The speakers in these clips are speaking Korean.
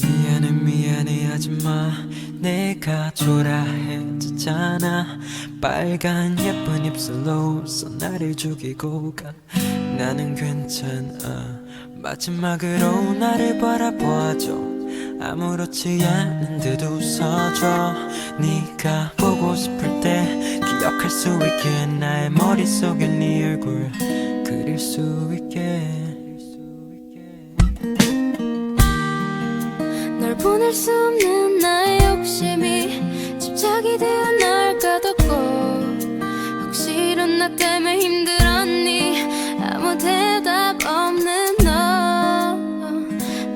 미안해 미안해 하지마 내가 초라해졌잖아. 빨간 예쁜 입술로 웃어 나를 죽이고 가. 나는 괜찮아. 마지막으로 나를 바라보아줘. 아무렇지 않은 듯 웃어줘. 네가 보고 싶을 때 기억할 수 있게 나의 머릿속에 네 얼굴 그릴 수 있게. 널 보낼 수 없는 나의 욕심이 집착이 되어 널 가뒀고, 혹시 이런 나 때문에 힘들었니? 아무 대답 없는 너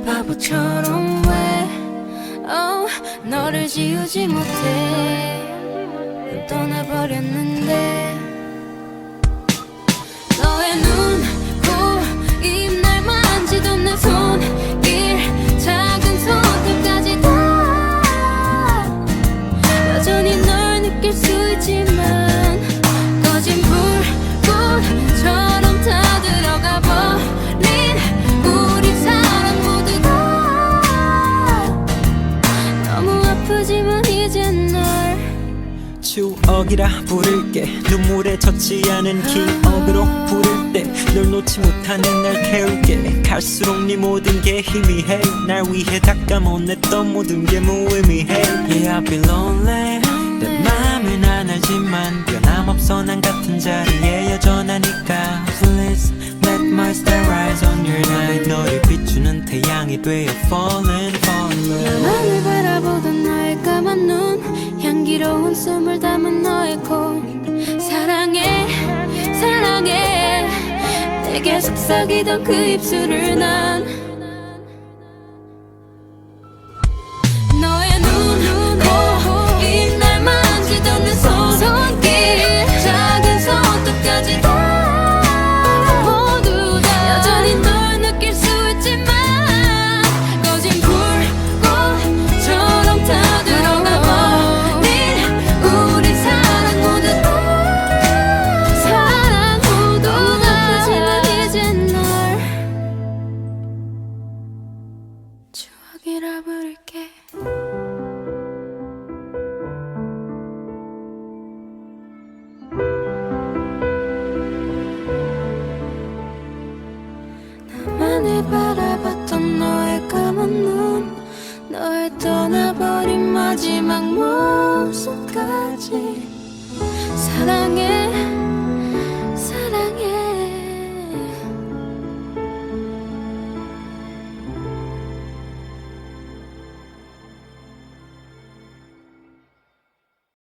바보처럼 왜 너를 지우지 못해. 난 떠나버렸는데 너의 눈, 코, 입, 날 만지던 내 손길, 작은 손톱까지 다 여전히 널 느낄 수 있지만 꺼진 불꽃처럼 다 들어가 버린 우리 사랑 모두가 너무 아프지만 이젠 널 추억이라 부를게. 눈물에 젖지 않은 기억으로 부를 때 널 놓지 못하는 날 태울게. 갈수록 네 모든 게 희미해. 날 위해 다 까먹었던 모든 게 무의미해. Yeah I've been lonely. 내 맘은 안 알지만 변함없어 난 같은 자리에 여전하니까. Please let my star rise on your night. 너를 비추는 태양이 되어 falling falling. 나만을 바라보던 너의 까만 눈, 향기로운 숨을 담은 너의 코, 사랑해 사랑해 내게 속삭이던 그 입술을 난 너의 눈, 코, 입, 날 만지던 내 손길, 작은 손톱까지 다 모두 다 여전히 널 느낄 수 있지만 꺼진 불꽃처럼 다 들어가 버린 우리 사랑 모두가 아프지만 이젠 널 추억이라 부를게. 나만을 바라봤던 너의 까만 눈, 너의 떠나버린 마지막 모습